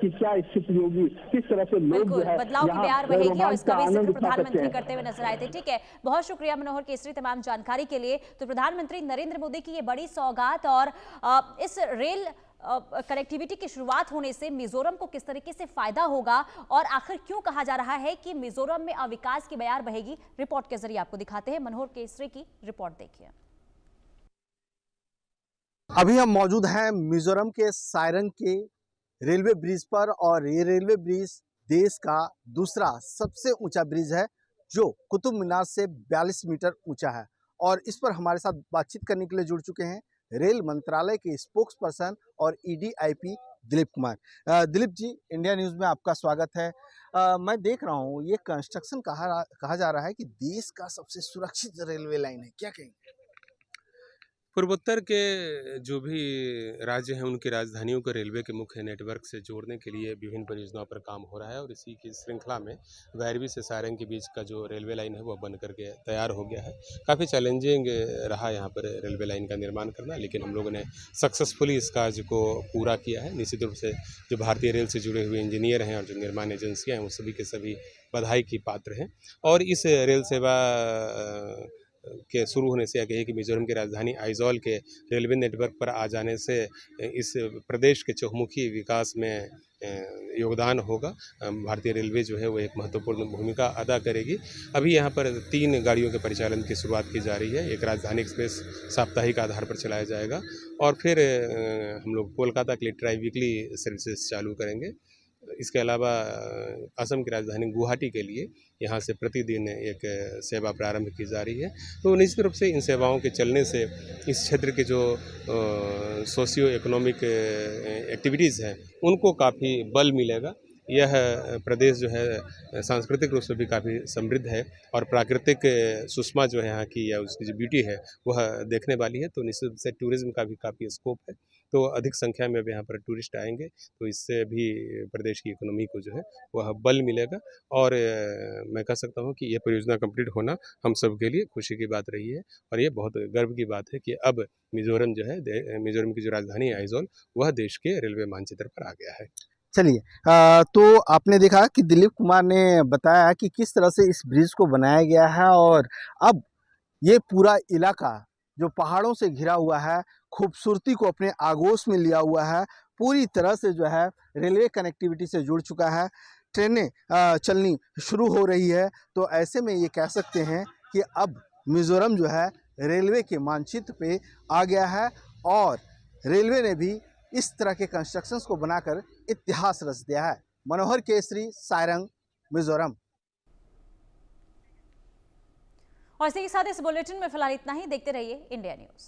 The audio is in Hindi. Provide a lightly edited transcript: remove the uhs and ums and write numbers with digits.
कि क्या स्थिति होगी, किस तरह से लोग जो है बदलाव की बयार यहाँ बहेगी और रोमांच इसका का भी आनंद जिक्र उठा सकते प्रधानमंत्री हैं। करते हुए नजर आए थे। ठीक है, बहुत शुक्रिया मनोहर केसरी तमाम जानकारी के लिए। तो प्रधानमंत्री नरेंद्र मोदी की ये बड़ी सौगात और इस रेल कनेक्टिविटी की शुरुआत होने से मिजोरम को किस तरीके से फायदा होगा और आखिर क्यों कहा जा रहा है कि मिजोरम में अविकास की बयार बहेगी, रिपोर्ट के जरिए आपको दिखाते हैं। मनोहर केसरी की रिपोर्ट देखिए। अभी हम मौजूद हैं मिजोरम के सायरंग के रेलवे ब्रिज पर और ये रेलवे ब्रिज देश का दूसरा सबसे ऊंचा ब्रिज है जो कुतुब मीनार से 42 मीटर ऊंचा है। और इस पर हमारे साथ बातचीत करने के लिए जुड़ चुके हैं रेल मंत्रालय के स्पोक्स पर्सन और ईडीआईपी दिलीप कुमार। दिलीप जी, इंडिया न्यूज़ में आपका स्वागत है। मैं देख रहा हूँ ये कंस्ट्रक्शन कहा जा रहा है कि देश का सबसे सुरक्षित रेलवे लाइन है, क्या कहेंगे? पूर्वोत्तर के जो भी राज्य हैं उनकी राजधानियों को रेलवे के मुख्य नेटवर्क से जोड़ने के लिए विभिन्न परियोजनाओं पर काम हो रहा है और इसी की श्रृंखला में वैरवी से सारंग के बीच का जो रेलवे लाइन है वो बन करके तैयार हो गया है। काफ़ी चैलेंजिंग रहा यहाँ पर रेलवे लाइन का निर्माण करना, लेकिन हम लोगों ने सक्सेसफुली इस कार्य को पूरा किया है। निश्चित रूप से जो भारतीय रेल से जुड़े हुए इंजीनियर हैं और जो निर्माण एजेंसियाँ हैं वो सभी के सभी बधाई की पात्र हैं। और इस रेल सेवा के शुरू होने से या कहिए कि मिजोरम की राजधानी आइजॉल के रेलवे नेटवर्क पर आ जाने से इस प्रदेश के चहुमुखी विकास में योगदान होगा। भारतीय रेलवे जो है वो एक महत्वपूर्ण भूमिका अदा करेगी। अभी यहाँ पर 3 गाड़ियों के परिचालन की शुरुआत की जा रही है। एक राजधानी एक्सप्रेस साप्ताहिक आधार पर चलाया जाएगा और फिर हम लोग कोलकाता के लिए ट्राई वीकली सर्विसेज चालू करेंगे। इसके अलावा असम की राजधानी गुवाहाटी के लिए यहाँ से प्रतिदिन एक सेवा प्रारंभ की जा रही है। तो निश्चित रूप से इन सेवाओं के चलने से इस क्षेत्र के जो सोशियो इकोनॉमिक एक्टिविटीज़ हैं उनको काफ़ी बल मिलेगा। यह प्रदेश जो है सांस्कृतिक रूप से भी काफ़ी समृद्ध है और प्राकृतिक सुषमा जो है यहाँ की या उसकी जो ब्यूटी है वह देखने वाली है। तो निश्चित रूप से टूरिज़्म का भी काफ़ी स्कोप है। तो अधिक संख्या में अब यहाँ पर टूरिस्ट आएंगे तो इससे भी प्रदेश की इकोनॉमी को जो है वह बल मिलेगा। और मैं कह सकता हूँ कि ये परियोजना कंप्लीट होना हम सब के लिए खुशी की बात रही है और ये बहुत गर्व की बात है कि अब मिजोरम जो है मिजोरम की जो राजधानी है आइजॉल वह देश के रेलवे मानचित्र पर आ गया है। चलिए, तो आपने देखा कि दिलीप कुमार ने बताया कि किस तरह से इस ब्रिज को बनाया गया है और अब ये पूरा इलाका जो पहाड़ों से घिरा हुआ है खूबसूरती को अपने आगोश में लिया हुआ है, पूरी तरह से जो है रेलवे कनेक्टिविटी से जुड़ चुका है। ट्रेनें चलनी शुरू हो रही है। तो ऐसे में ये कह सकते हैं कि अब मिजोरम जो है रेलवे के मानचित्र पे आ गया है और रेलवे ने भी इस तरह के कंस्ट्रक्शंस को बनाकर इतिहास रच दिया है। मनोहर केसरी, सारंग, मिजोरम। और इसी के साथ इस बुलेटिन में फिलहाल इतना ही। देखते रहिए इंडिया न्यूज़।